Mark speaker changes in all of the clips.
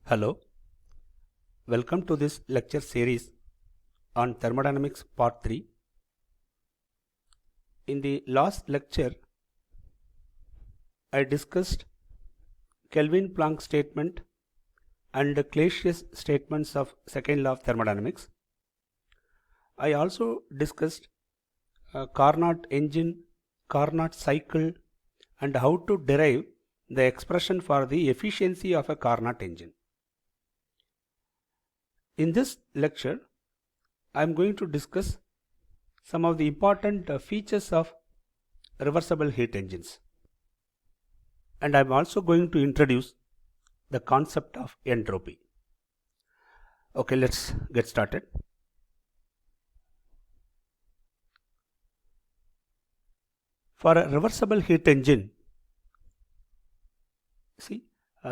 Speaker 1: Hello, welcome to this lecture series on thermodynamics part 3. In the last lecture, I discussed Kelvin-Planck statement and Clausius statements of second law of thermodynamics. I also discussed Carnot engine, Carnot cycle, and how to derive the expression for the efficiency of a Carnot engine. In this lecture, I am going to discuss some of the important features of reversible heat engines, and I am also going to introduce the concept of entropy. Okay, let's get started. For a reversible heat engine,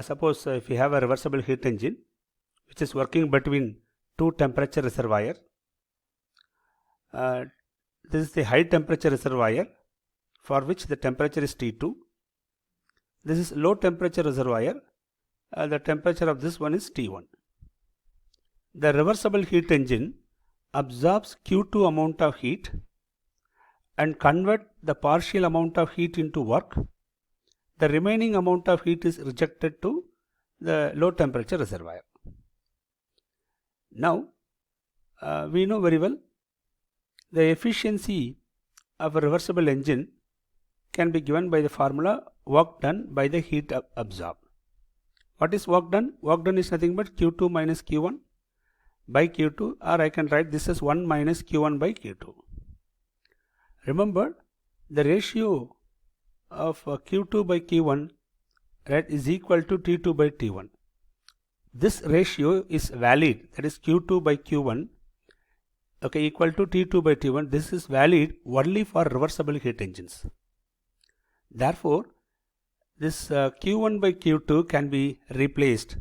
Speaker 1: suppose if you have a reversible heat engine which is working between two temperature reservoir. This is the high temperature reservoir for which the temperature is T2. This is low temperature reservoir. The temperature of this one is T1. The reversible heat engine absorbs Q2 amount of heat and convert the partial amount of heat into work. The remaining amount of heat is rejected to the low temperature reservoir. Now, we know very well the efficiency of a reversible engine can be given by the formula work done by the heat absorbed. What is work done? Work done is nothing but Q2 minus Q1 by Q2, or I can write this as 1 minus Q1 by Q2. Remember, the ratio of Q2 by Q1 is equal to T2 by T1. This ratio is valid, that is Q2 by Q1 equal to T2 by T1. This is valid only for reversible heat engines. Therefore, this Q1 by Q2 can be replaced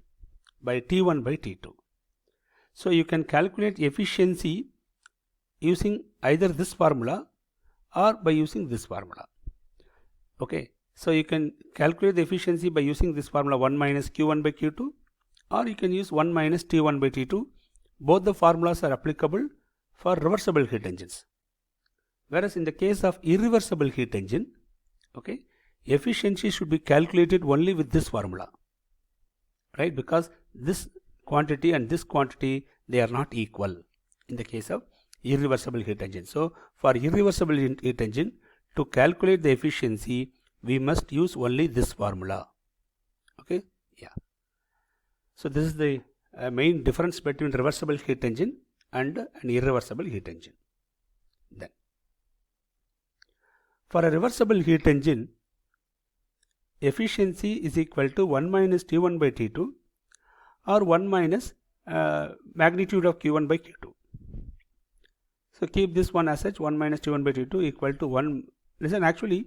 Speaker 1: by T1 by T2. So you can calculate efficiency using either this formula or by using this formula. Okay, so you can calculate the efficiency by using this formula 1 minus Q1 by Q2, or you can use 1 minus T1 by T2. Both the formulas are applicable for reversible heat engines. Whereas in the case of irreversible heat engine, efficiency should be calculated only with this formula, right? Because this quantity and this quantity, they are not equal in the case of irreversible heat engine. So for irreversible heat engine, to calculate the efficiency, we must use only this formula. Okay, yeah. So this is the main difference between reversible heat engine and an irreversible heat engine. Then, for a reversible heat engine, efficiency is equal to 1 minus T1 by T2 or 1 minus magnitude of Q1 by Q2. So keep this one as such, 1 minus T1 by T2 equal to 1. Listen, actually,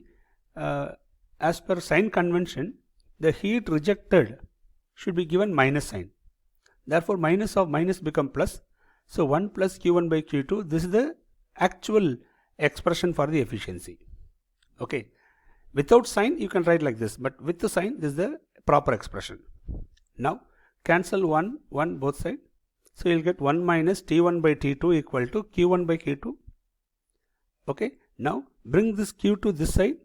Speaker 1: as per sign convention, the heat rejected should be given minus sign. Therefore, minus of minus become plus. So 1 plus Q1 by Q2, this is the actual expression for the efficiency. Okay. Without sign, you can write like this, but with the sign, this is the proper expression. Now, cancel 1, 1 both sides. So you will get 1 minus T1 by T2 equal to Q1 by Q2. Okay. Now, bring this Q2 this side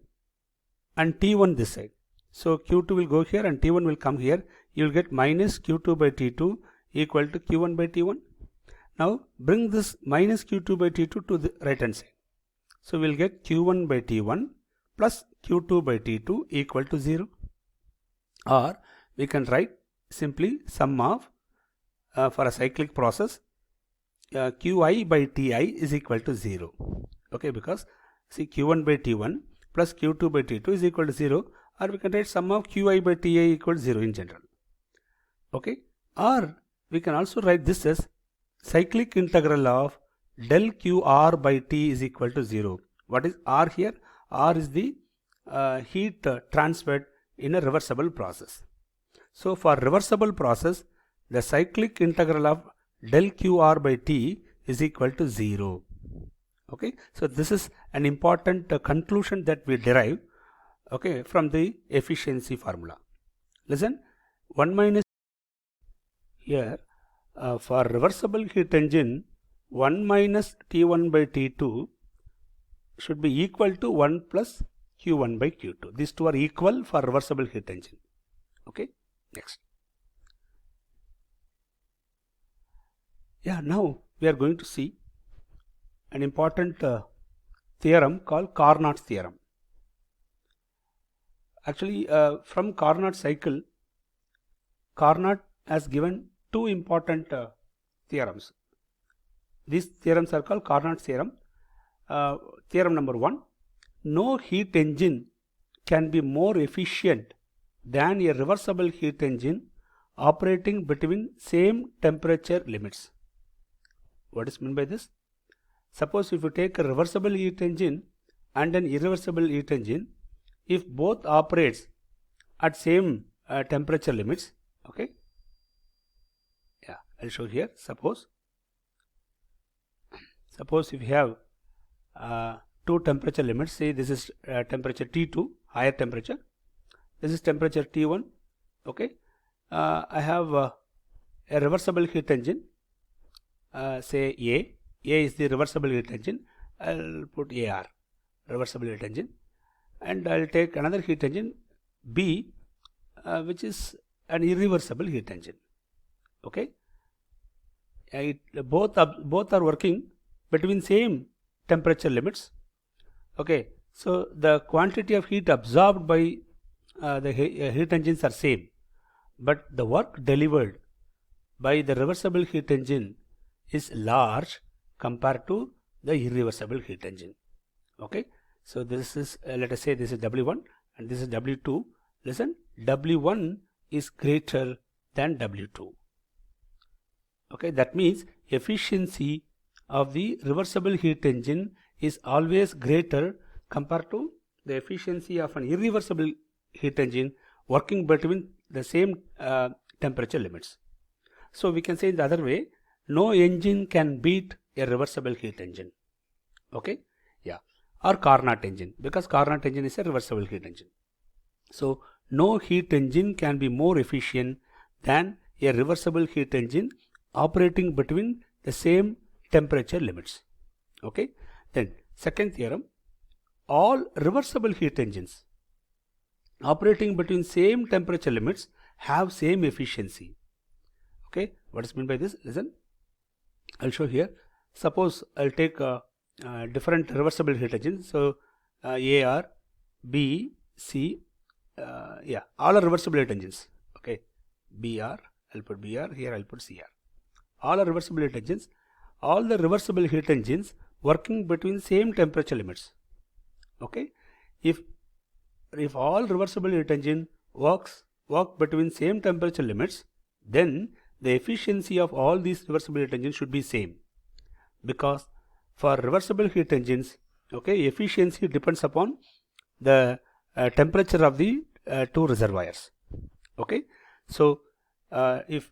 Speaker 1: and T1 this side. So Q2 will go here and T1 will come here. You will get minus Q2 by T2 equal to Q1 by T1. Now, bring this minus Q2 by T2 to the right hand side. So we will get Q1 by T1 plus Q2 by T2 equal to 0. Or we can write simply sum of for a cyclic process Qi by Ti is equal to 0. Okay, because see Q1 by T1 plus Q2 by T2 is equal to 0, or we can write sum of Qi by Ti equal to 0 in general. Okay, or we can also write this as cyclic integral of del Qr by T is equal to 0. What is R here? R is the heat transferred in a reversible process. So for reversible process, the cyclic integral of del Qr by T is equal to 0. Okay, so this is an important conclusion that we derive from the efficiency formula. Listen, 1 minus here for reversible heat engine 1 minus T1 by T2 should be equal to 1 plus Q1 by Q2. These two are equal for reversible heat engine. Okay, next. Yeah, now we are going to see an important theorem called Carnot's theorem. Actually, from Carnot cycle, Carnot has given two important theorems. These theorems are called Carnot's theorem. Theorem number 1, no heat engine can be more efficient than a reversible heat engine operating between same temperature limits. What is meant by this? Suppose if you take a reversible heat engine and an irreversible heat engine, if both operates at same temperature limits, okay, yeah, I'll show here. Suppose if you have two temperature limits, say this is temperature T2, higher temperature, this is temperature T1, okay, I have a reversible heat engine, say A is the reversible heat engine, I'll put AR, reversible heat engine, and I'll take another heat engine B, which is an irreversible heat engine. Okay, both are working between same temperature limits. Okay, so the quantity of heat absorbed by the heat engines are same, but the work delivered by the reversible heat engine is large compared to the irreversible heat engine. Okay, so this is let us say this is W1 and this is W2. Listen, W1 is greater than W2. Okay, that means efficiency of the reversible heat engine is always greater compared to the efficiency of an irreversible heat engine working between the same temperature limits. So we can say the other way, no engine can beat a reversible heat engine. Okay, yeah, or Carnot engine, because Carnot engine is a reversible heat engine. So no heat engine can be more efficient than a reversible heat engine operating between the same temperature limits. Okay, then second theorem, all reversible heat engines operating between same temperature limits have same efficiency. Okay, what is meant by this? Listen, I'll show here. Suppose I'll take different reversible heat engines. So AR, B, C, yeah, all are reversible heat engines. Okay, BR, I'll put BR, here I'll put CR. All are reversible heat engines. All the reversible heat engines working between same temperature limits. Okay, if all reversible heat engine work between same temperature limits, then the efficiency of all these reversible heat engines should be same, because for reversible heat engines, okay, efficiency depends upon the temperature of the two reservoirs. Okay, so if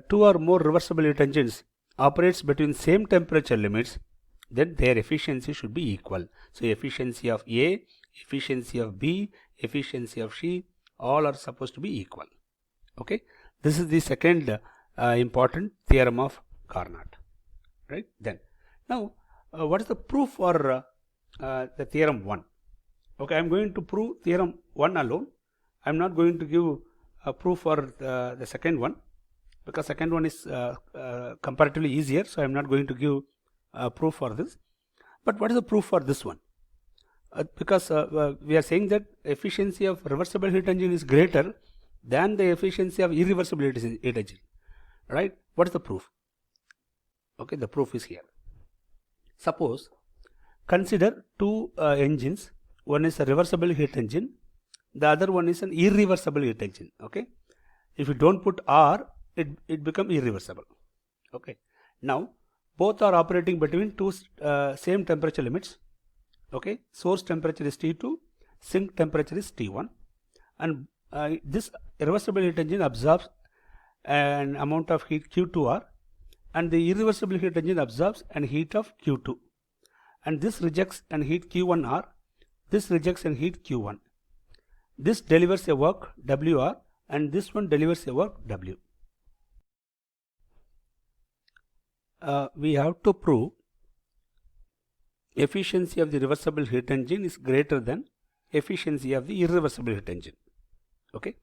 Speaker 1: two or more reversible heat engines operates between same temperature limits, then their efficiency should be equal. So efficiency of A, efficiency of B, efficiency of C, all are supposed to be equal. Okay, this is the second important theorem of Carnot. Right, then now what is the proof for the theorem 1? Okay, I am going to prove theorem 1 alone. I am not going to give a proof for the second one, because second one is comparatively easier, so I am not going to give a proof for this. But what is the proof for this one? Because we are saying that efficiency of reversible heat engine is greater than the efficiency of irreversible heat engine. Right? What is the proof? Okay, the proof is here. Suppose consider two engines. One is a reversible heat engine, the other one is an irreversible heat engine. Okay, if you don't put R, it becomes irreversible. Okay, now both are operating between two same temperature limits. Okay, source temperature is T2, sink temperature is T1, and this reversible heat engine absorbs an amount of heat Q2R, and the irreversible heat engine absorbs an heat of Q2, and this rejects an heat Q1R, this rejects an heat Q1. This delivers a work WR and this one delivers a work W. we have to prove efficiency of the reversible heat engine is greater than efficiency of the irreversible heat engine. Okay,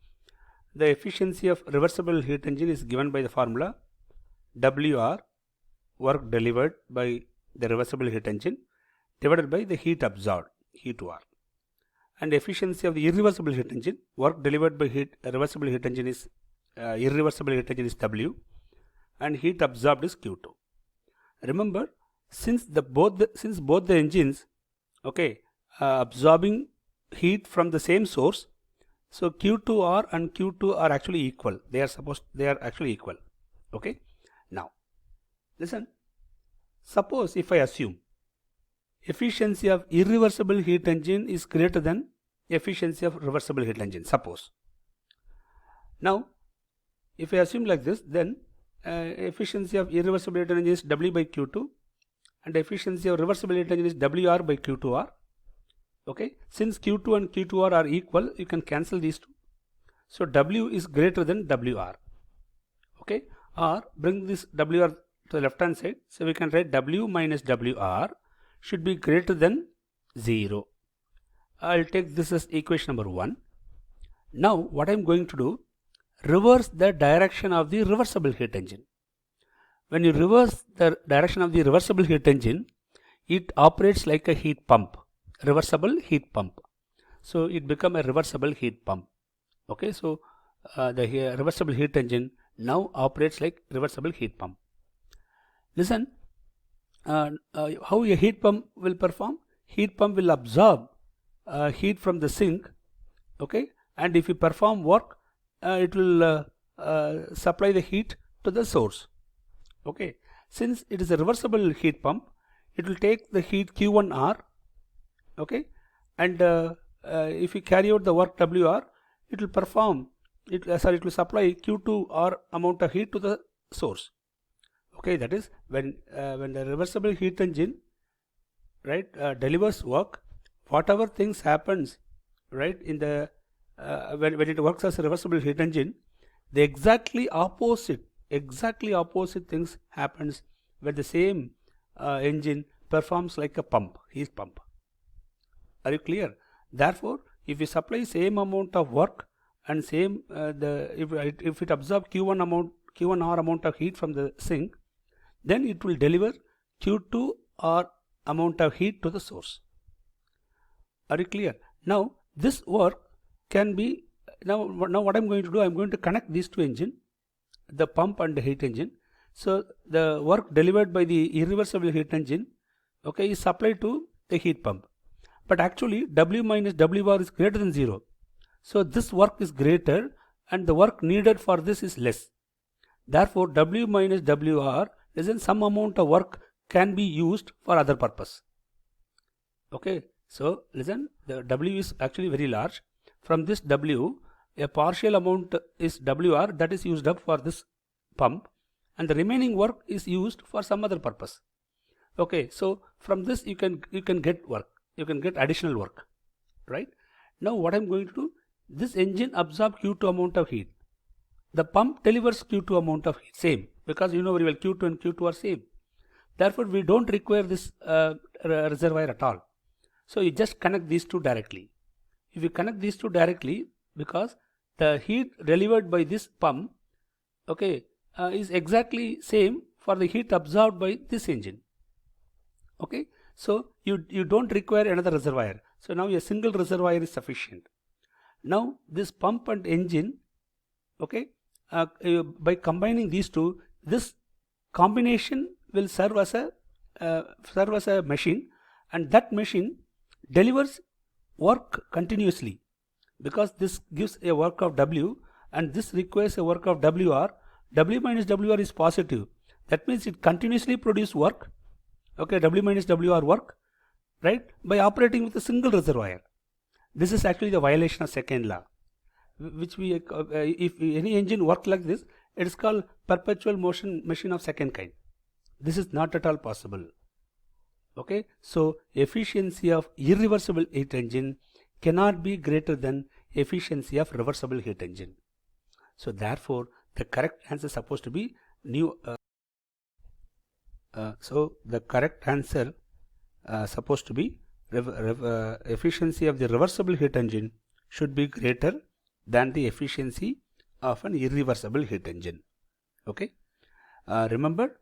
Speaker 1: the efficiency of reversible heat engine is given by the formula WR, work delivered by the reversible heat engine, divided by the heat absorbed, E2R. And efficiency of the irreversible heat engine, work delivered by reversible heat engine is irreversible heat engine is W, and heat absorbed is Q2. Remember, since both the engines, okay, absorbing heat from the same source, so Q2R and Q2 are actually equal. They are actually equal. Okay. Now, listen. Suppose if I assume efficiency of irreversible heat engine is greater than efficiency of reversible heat engine. Suppose. Now, if I assume like this, then efficiency of irreversible heat engine is W by Q2, and efficiency of reversible heat engine is WR by Q2R. Okay, since Q2 and Q2R are equal, you can cancel these two. So W is greater than WR. Okay, or bring this WR to the left hand side. So we can write W minus WR should be greater than 0. I'll take this as equation number 1. Now what I'm going to do, reverse the direction of the reversible heat engine. When you reverse the direction of the reversible heat engine, it operates like a heat pump, reversible heat pump. So it becomes a reversible heat pump. Okay, so the reversible heat engine now operates like reversible heat pump. Listen, how a heat pump will perform? Heat pump will absorb heat from the sink, okay, and if you perform work, it will supply the heat to the source. Okay, since it is a reversible heat pump, it will take the heat Q1R, okay, and if you carry out the work WR, it will perform it will supply Q2R amount of heat to the source. Okay, that is when the reversible heat engine, right, delivers work, whatever things happens, right, in the when it works as a reversible heat engine, the exactly opposite things happens when the same engine performs like a pump, heat pump. Are you clear? Therefore, if you supply same amount of work and same if it absorbs Q1R amount of heat from the sink, then it will deliver Q2R amount of heat to the source. Are you clear? Now this work can be, now what I'm going to do, I'm going to connect these two engines, the pump and the heat engine. So the work delivered by the irreversible heat engine, okay, is supplied to the heat pump. But actually W minus WR is greater than 0. So this work is greater and the work needed for this is less. Therefore W minus WR is in some amount of work can be used for other purpose. Okay, so listen, the W is actually very large. From this W, a partial amount is WR that is used up for this pump, and the remaining work is used for some other purpose. Okay, so from this you can get work, you can get additional work, right? Now what I'm going to do, this engine absorbs Q2 amount of heat. The pump delivers Q2 amount of heat, same, because you know very well Q2 and Q2 are same. Therefore we don't require this reservoir at all. So you just connect these two directly. If you connect these two directly, because the heat delivered by this pump, okay, is exactly same for the heat absorbed by this engine. Okay, so you don't require another reservoir. So now a single reservoir is sufficient. Now this pump and engine, okay, by combining these two, this combination will serve as a machine, and that machine delivers work continuously, because this gives a work of W and this requires a work of WR. W minus WR is positive. That means it continuously produces work. Okay, W minus WR work, right, by operating with a single reservoir. This is actually the violation of second law, which we if any engine works like this, it is called perpetual motion machine of second kind. This is not at all possible. Okay, so efficiency of irreversible heat engine cannot be greater than efficiency of reversible heat engine. So therefore the correct answer is supposed to be So the correct answer supposed to be efficiency of the reversible heat engine should be greater than the efficiency of an irreversible heat engine. Okay. Remember,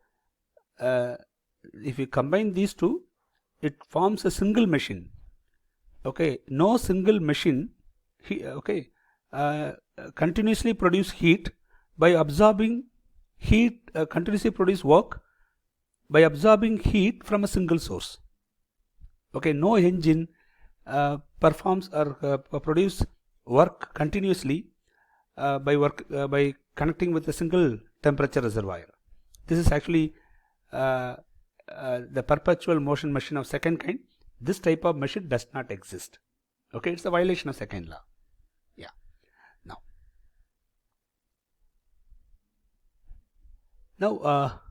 Speaker 1: if you combine these two, it forms a single machine. Okay, no single machine continuously produce heat by absorbing heat, continuously produce work by absorbing heat from a single source. Okay, no engine performs or produce work continuously by connecting with a single temperature reservoir. This is actually the perpetual motion machine of second kind. This type of machine does not exist. Okay, it's a violation of second law. Yeah. Now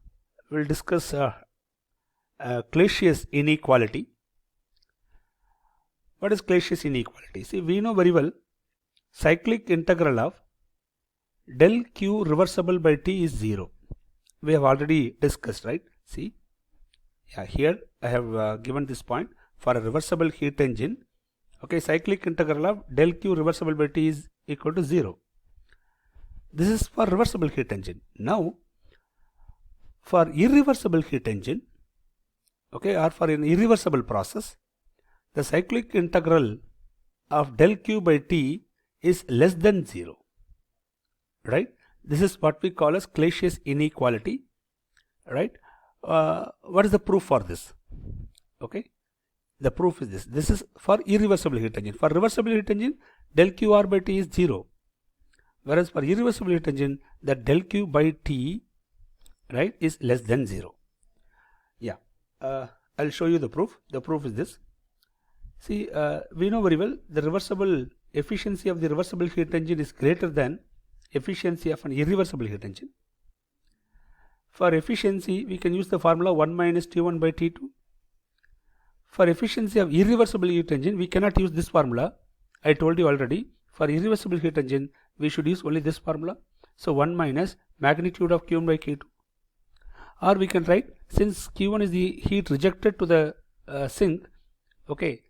Speaker 1: we'll discuss Clausius inequality. What is Clausius inequality? See, we know very well cyclic integral of del q reversible by t is 0. We have already discussed, right? See, yeah, here I have given this point for a reversible heat engine. Okay, cyclic integral of del q reversible by t is equal to 0. This is for reversible heat engine. Now, for irreversible heat engine, okay, or for an irreversible process, the cyclic integral of del q by t is less than 0, right? This is what we call as Clausius inequality, right? What is the proof for this? Okay, the proof is this. This is for irreversible heat engine. For reversible heat engine, del q r by t is 0, whereas for irreversible heat engine, the del q by t, right, is less than 0. Yeah, I'll show you the proof. The proof is this. See, we know very well the reversible efficiency of the reversible heat engine is greater than efficiency of an irreversible heat engine. For efficiency, we can use the formula 1 minus T1 by T2. For efficiency of irreversible heat engine, we cannot use this formula. I told you already, for irreversible heat engine, we should use only this formula. So 1 minus magnitude of Q1 by Q2. Or we can write, since Q1 is the heat rejected to the sink, okay,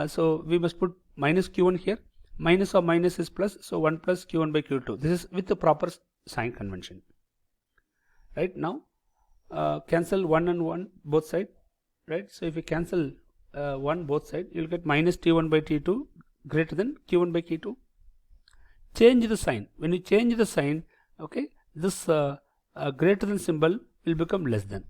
Speaker 1: so we must put minus Q1 here. Minus of minus is plus, so 1 plus Q1 by Q2. This is with the proper sign convention. Right, now cancel 1 and 1 both sides, right? So if you cancel 1 both sides, you will get minus T1 by T2 greater than Q1 by Q2. Change the sign. When you change the sign, okay, this greater than symbol will become less than.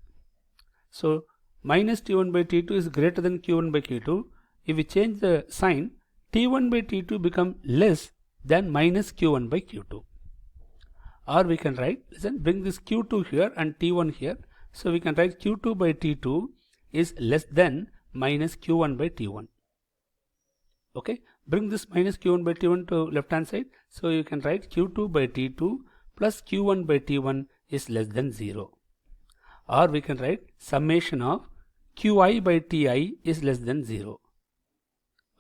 Speaker 1: So minus T1 by T2 is greater than Q1 by Q2. If we change the sign, T1 by T2 become less than minus Q1 by Q2. Or we can write, listen, bring this Q2 here and T1 here. So we can write Q2 by T2 is less than minus Q1 by T1. Okay, bring this minus Q1 by T1 to left hand side. So you can write Q2 by T2 plus Q1 by T1 is less than 0. Or we can write summation of Qi by Ti is less than 0.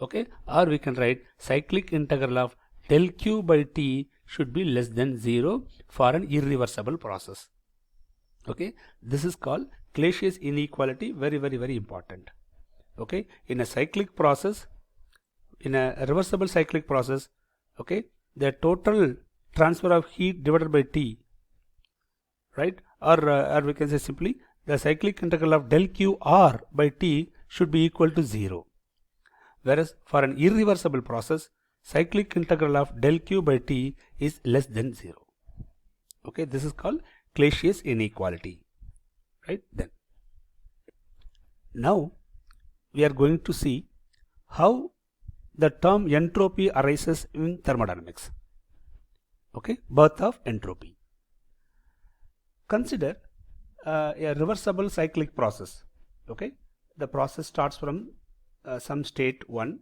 Speaker 1: Okay, or we can write cyclic integral of del Q by T should be less than 0 for an irreversible process. Okay, this is called Clausius inequality. Very, very, very important. Okay, in a cyclic process, in a reversible cyclic process, okay, the total transfer of heat divided by T, right, or we can say simply the cyclic integral of del Q R by T should be equal to 0. Whereas for an irreversible process, cyclic integral of del Q by T is less than 0. Okay, this is called Clausius inequality. Right, then. Now, we are going to see how the term entropy arises in thermodynamics. Okay, birth of entropy. Consider a reversible cyclic process. Okay, the process starts from some state 1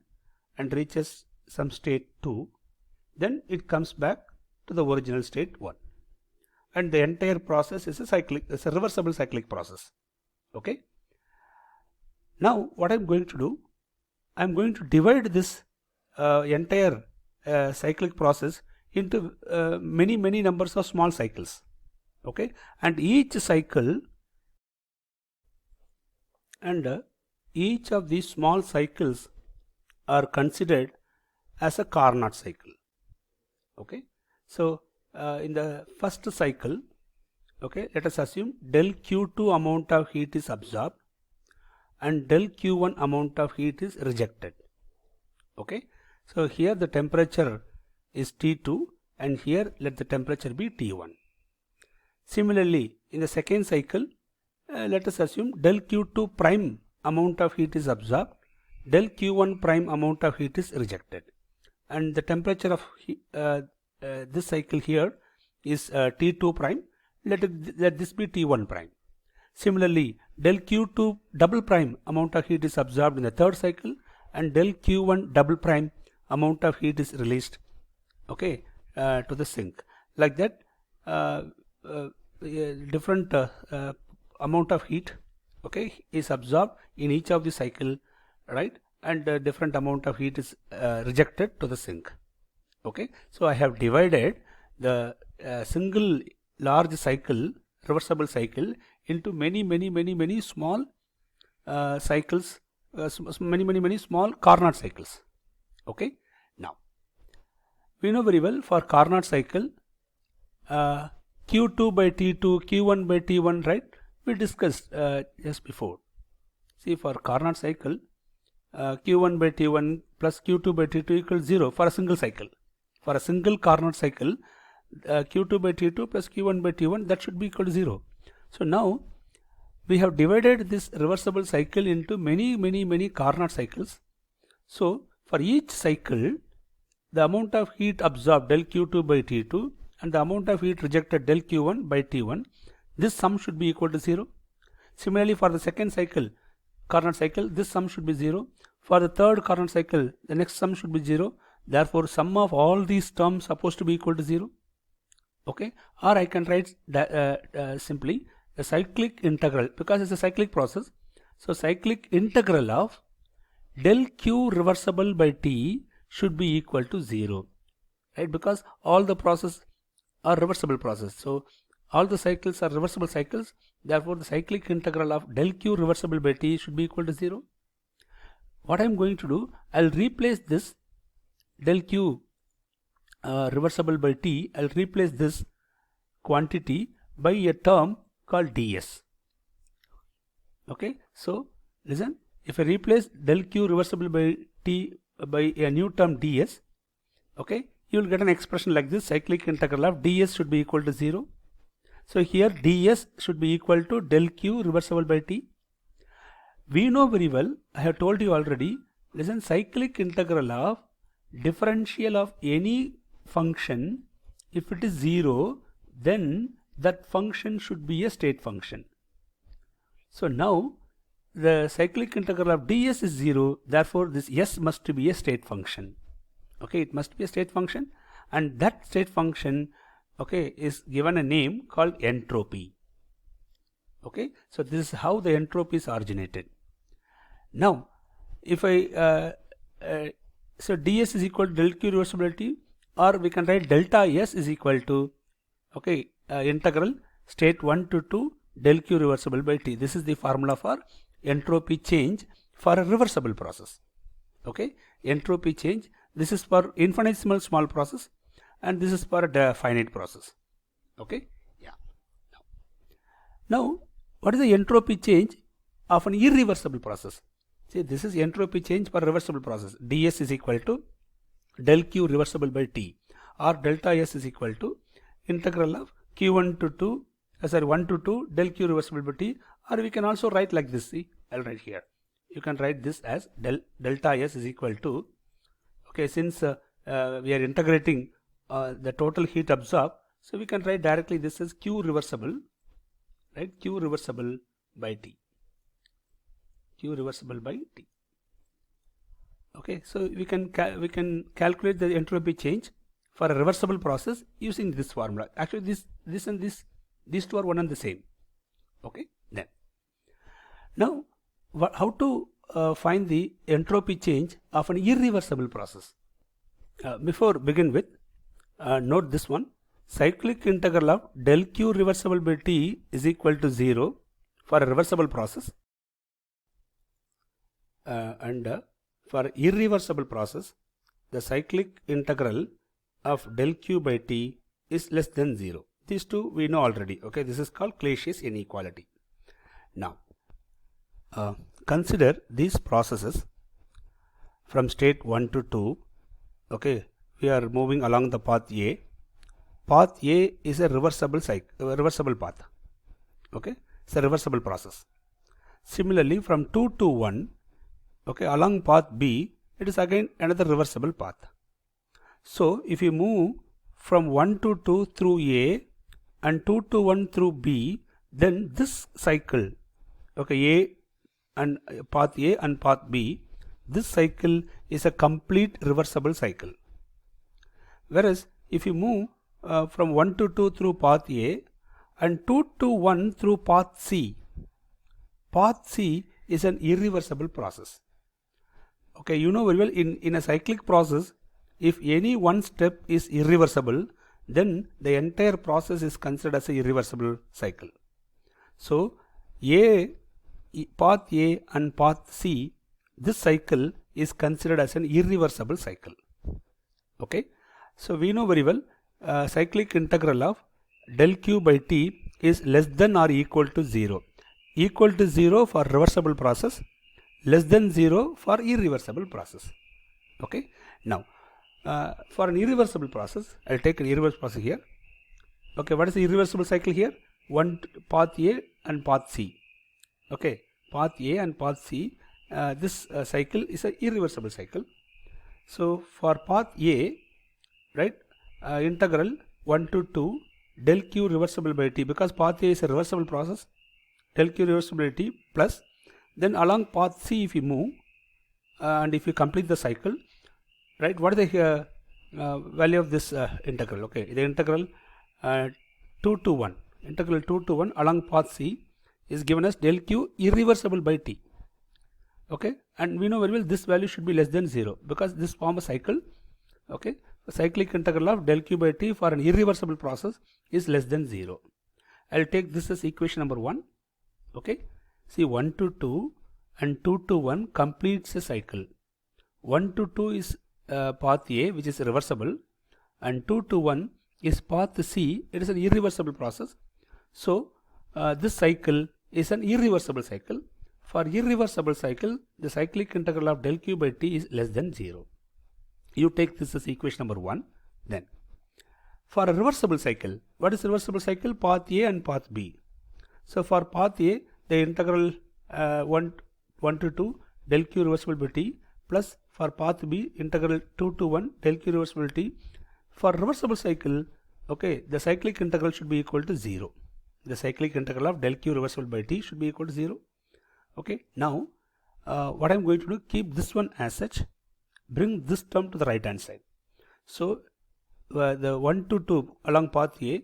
Speaker 1: and reaches some state 2, then it comes back to the original state 1, and the entire process is a reversible cyclic process. Okay, now what I'm going to do, I'm going to divide this entire cyclic process into many numbers of small cycles. Okay, and each cycle and each of these small cycles are considered as a Carnot cycle. Okay, so in the first cycle, okay, let us assume del Q2 amount of heat is absorbed and del Q1 amount of heat is rejected. Okay, so here the temperature is T2 and here let the temperature be T1. Similarly, in the second cycle, let us assume del Q2 prime amount of heat is absorbed, del Q1 prime amount of heat is rejected, and the temperature of this cycle here is T2 prime. Let this be T1 prime. Similarly, del Q2 double prime amount of heat is absorbed in the third cycle and del Q1 double prime amount of heat is released, okay, to the sink. Like that, different amount of heat, okay, is absorbed in each of the cycle, right, and different amount of heat is rejected to the sink. Okay, so I have divided the single large cycle, reversible cycle, into many small cycles, many small Carnot cycles. Okay, now we know very well for Carnot cycle, Q2 by T2, Q1 by T1, right? We discussed just before. See, for Carnot cycle, Q1 by T1 plus Q2 by T2 equals 0 for a single cycle. For a single Carnot cycle, Q2 by T2 plus Q1 by T1, that should be equal to 0. So now we have divided this reversible cycle into many Carnot cycles. So for each cycle, the amount of heat absorbed del Q2 by T2 and the amount of heat rejected del Q1 by T1, this sum should be equal to 0. Similarly, for the second cycle, Carnot cycle, this sum should be 0. For the third Carnot cycle, the next sum should be 0. Therefore, sum of all these terms supposed to be equal to 0. Okay, or I can write simply a cyclic integral, because it's a cyclic process. So cyclic integral of del Q reversible by T should be equal to 0, right? Because all the process are reversible process. So all the cycles are reversible cycles. Therefore, the cyclic integral of del Q reversible by T should be equal to 0. What I'm going to do, I'll replace this del Q reversible by T, I'll replace this quantity by a term called ds. Okay, so listen, if I replace del Q reversible by T by a new term ds, okay, you will get an expression like this: cyclic integral of ds should be equal to 0. So here ds should be equal to del Q reversible by T. We know very well, I have told you already, listen, cyclic integral of differential of any function, if it is 0, then that function should be a state function. So now the cyclic integral of ds is 0, therefore this s must be a state function. Okay, it must be a state function, and that state function, okay, is given a name called entropy. Okay, so this is how the entropy is originated. Now if I so ds is equal to del Q reversibility, or we can write delta S is equal to, okay, integral state 1 to 2 del Q reversible by T. This is the formula for entropy change for a reversible process. Okay, entropy change, this is for infinitesimal small process and this is for a finite process. Okay, yeah. Now what is the entropy change of an irreversible process? See, this is entropy change for reversible process. ds is equal to del Q reversible by T, or delta S is equal to integral of Q1 to 2, 1 to 2 del Q reversible by T, or we can also write like this. See, I'll write here. You can write this as delta S is equal to, okay, since we are integrating the total heat absorbed, so we can write directly this as Q reversible, right? Q reversible by T. Q reversible by T. Okay, so we can calculate the entropy change for a reversible process using this formula. Actually, this and these two are one and the same. Okay, then now how to find the entropy change of an irreversible process? Before begin with, note this one: cyclic integral of del Q reversible by T is equal to 0 for a reversible process. for irreversible process, the cyclic integral of del q by t is less than 0. These two we know already. Okay, this is called Clausius inequality. Now, consider these processes from state 1 to 2. Okay, we are moving along the path A. Path A is a reversible path. Okay, it's a reversible process. Similarly, from 2 to 1, okay, along path B, it is again another reversible path. So, if you move from 1 to 2 through A and 2 to 1 through B, then this cycle, okay, path A and path B, this cycle is a complete reversible cycle. Whereas, if you move from 1 to 2 through path A and 2 to 1 through path C is an irreversible process. Okay, you know very well, in a cyclic process, if any one step is irreversible, then the entire process is considered as a irreversible cycle. So, path A and path C, this cycle is considered as an irreversible cycle. Okay, so we know very well, cyclic integral of del q by t is less than or equal to 0. Equal to 0 for reversible process, less than 0 for irreversible process. Okay, now for an irreversible process, I'll take an irreversible process here. Okay, what is the irreversible cycle here? Path A and path C. Okay, path A and path C, this cycle is an irreversible cycle. So for path A, right, integral 1 to 2 del q reversible by t, because path A is a reversible process, del q reversible by t plus, then along path C if you move and if you complete the cycle, right, what is the value of this integral? Okay, the integral 2 to 1, integral 2 to 1 along path C is given as del q irreversible by t. Okay, and we know very well this value should be less than 0 because this form a cycle. Okay, the cyclic integral of del q by t for an irreversible process is less than 0. I'll take this as equation number 1. Okay, see 1 to 2 and 2 to 1 completes a cycle. 1 to 2 is path A, which is reversible, and 2 to 1 is path C. It is an irreversible process. So this cycle is an irreversible cycle. For irreversible cycle, the cyclic integral of del q by t is less than 0. You take this as equation number 1. Then for a reversible cycle, what is reversible cycle? Path A and path B. So for path A, the integral 1 to 2 del q reversible by t plus for path B, integral 2 to 1 del q reversible by t. For reversible cycle, okay, the cyclic integral should be equal to 0. The cyclic integral of del q reversible by t should be equal to 0. Okay, now what I am going to do, keep this one as such, bring this term to the right hand side. So the 1 to 2 along path A,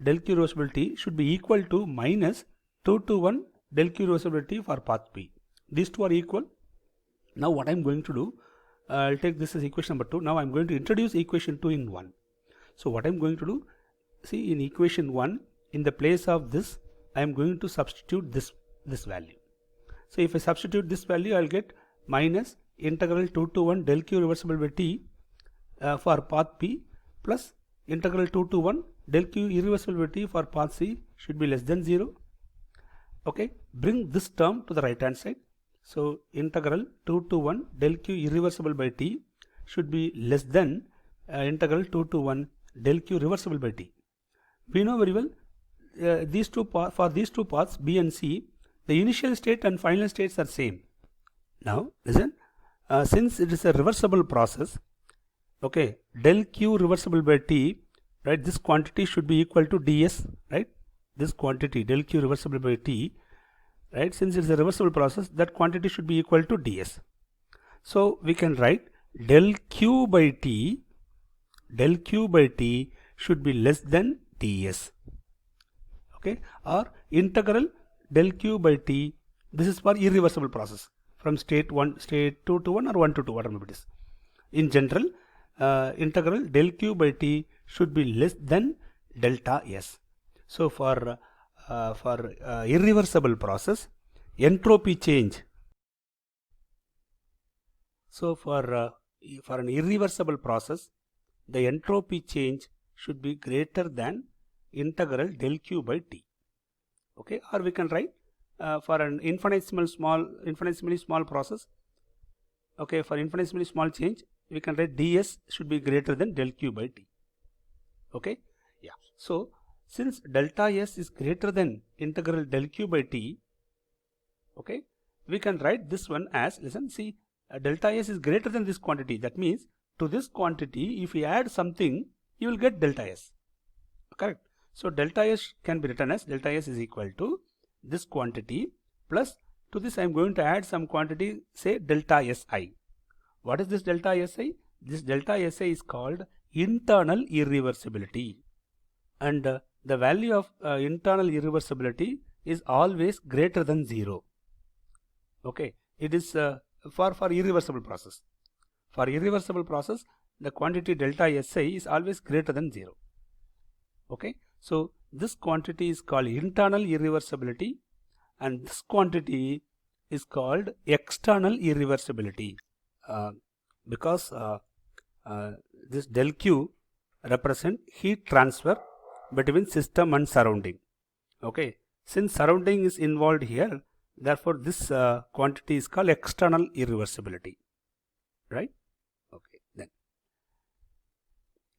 Speaker 1: del q reversible t should be equal to minus 2 to 1 del q reversible t for path B. These two are equal. Now what I am going to do, I'll take this as equation number 2. Now I am going to introduce equation 2 in 1. So what I am going to do, see in equation 1, in the place of this, I am going to substitute this value. So if I substitute this value, I will get minus integral 2 to 1 del q reversible by t for path B plus integral 2 to 1 del q irreversible by t for path C should be less than 0. Okay, bring this term to the right hand side. So integral 2 to 1 del q irreversible by t should be less than integral 2 to 1 del q reversible by t. We know very well for these two paths B and C, the initial state and final states are same. Now listen, since it is a reversible process, okay, del q reversible by t, right, this quantity should be equal to ds, right, this quantity del q reversible by t, right, since it is a reversible process, that quantity should be equal to ds. So we can write del q by t should be less than ds. Okay, or integral del q by t, this is for irreversible process from state 2 to 1 or 1 to 2, whatever it is. In general, integral del q by t should be less than delta s. So for irreversible process, entropy change So for an irreversible process, the entropy change should be greater than integral del Q by T. Okay, or we can write for an infinitesimally small process. Okay, for infinitesimally small change, we can write ds should be greater than del Q by T. Okay, yeah. So since delta S is greater than integral del Q by T, okay, we can write this one as, listen, see, delta S is greater than this quantity. That means to this quantity, if we add something, you will get delta S. Correct. So delta S can be written as delta S is equal to this quantity plus to this I am going to add some quantity, say delta Si. What is this delta Si? This delta Si is called internal irreversibility, and the value of internal irreversibility is always greater than 0. Okay, it is for irreversible process. For irreversible process, the quantity delta Si is always greater than 0. Okay, so this quantity is called internal irreversibility, and this quantity is called external irreversibility because this del Q represent heat transfer between system and surrounding. Okay, since surrounding is involved here, therefore this quantity is called external irreversibility, right? Okay, then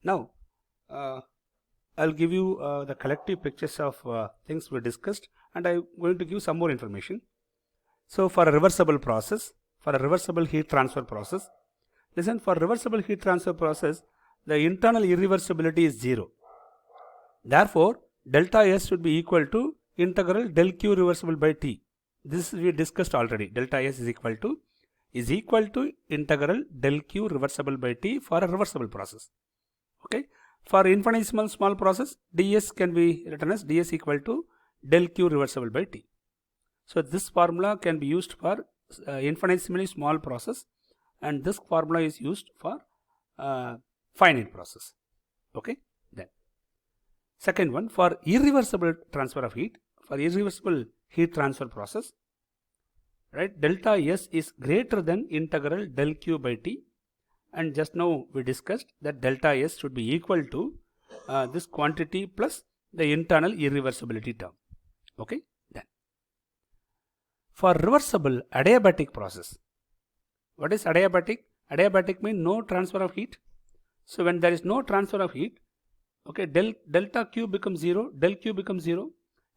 Speaker 1: now I'll give you the collective pictures of things we discussed, and I'm going to give some more information. So for a reversible process, for a reversible heat transfer process, listen, for reversible heat transfer process, the internal irreversibility is 0. Therefore, delta S should be equal to integral del Q reversible by T. This we discussed already. Delta S is equal to integral del Q reversible by T for a reversible process. Okay. For infinitesimal small process, ds can be written as ds equal to del Q reversible by T. So this formula can be used for infinitesimally small process, and this formula is used for finite process. Okay. Then second one, for irreversible transfer of heat, for irreversible heat transfer process, right, delta S is greater than integral del Q by T, and just now we discussed that delta S should be equal to this quantity plus the internal irreversibility term. Okay. Then for reversible adiabatic process, what is adiabatic? Adiabatic means no transfer of heat. So when there is no transfer of heat, okay, delta Q becomes 0, del Q becomes 0.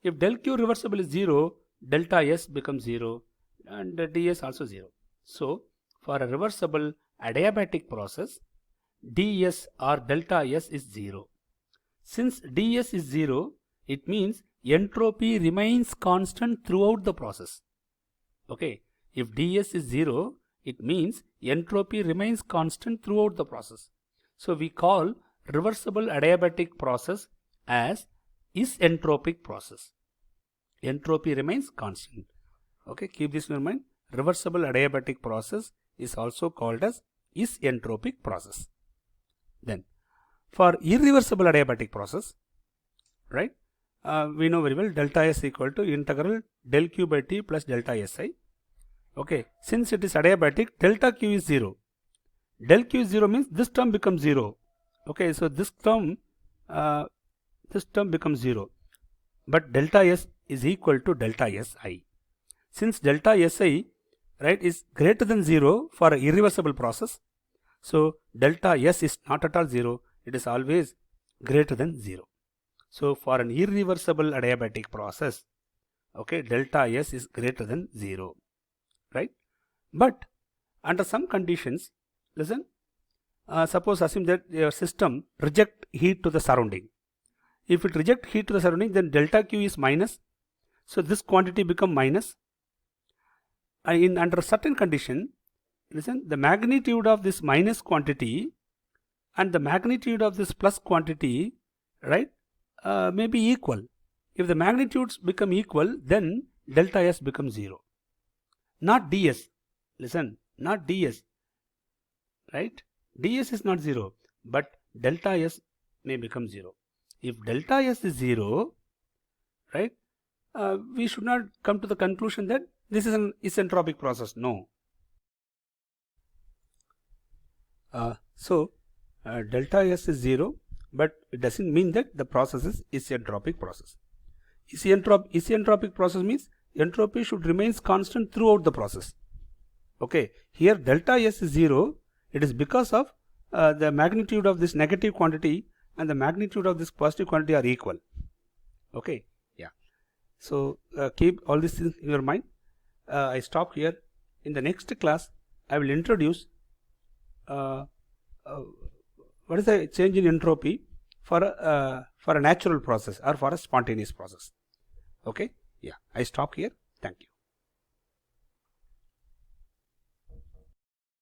Speaker 1: If del Q reversible is 0, delta S becomes 0 and ds also 0. So for a reversible adiabatic process, ds or delta S is 0. Since ds is 0, it means entropy remains constant throughout the process. Okay, if ds is 0, it means entropy remains constant throughout the process. So we call reversible adiabatic process as isentropic process. Entropy remains constant. Okay, keep this in mind. Reversible adiabatic process is also called as isentropic process. Then for irreversible adiabatic process, right, we know very well delta S equal to integral del Q by T plus delta Si. Okay, since it is adiabatic, delta Q is 0. Del Q is 0 means this term becomes 0. Okay, so this term becomes 0, but delta S is equal to delta Si. Since delta Si, right, is greater than 0 for an irreversible process, so delta S is not at all 0, it is always greater than 0. So for an irreversible adiabatic process, okay, delta S is greater than 0, right? But under some conditions, listen, suppose assume that your system reject heat to the surrounding. If it reject heat to the surrounding, then delta Q is minus, so this quantity become minus. Under certain condition, listen, the magnitude of this minus quantity and the magnitude of this plus quantity, right, may be equal. If the magnitudes become equal, then delta S becomes 0. Not ds. Listen, not ds. Right? ds is not 0, but delta S may become 0. If delta S is 0, right, we should not come to the conclusion that this is an isentropic process. No. Delta S is 0, but it doesn't mean that the process is isentropic process. Isentropic process means entropy should remain constant throughout the process. Okay, here delta S is 0. It is because of the magnitude of this negative quantity and the magnitude of this positive quantity are equal. Okay, yeah. So keep all these things in your mind. I stop here. In the next class, I will introduce what is the change in entropy for a natural process or for a spontaneous process. Okay, yeah. I stop here. Thank you.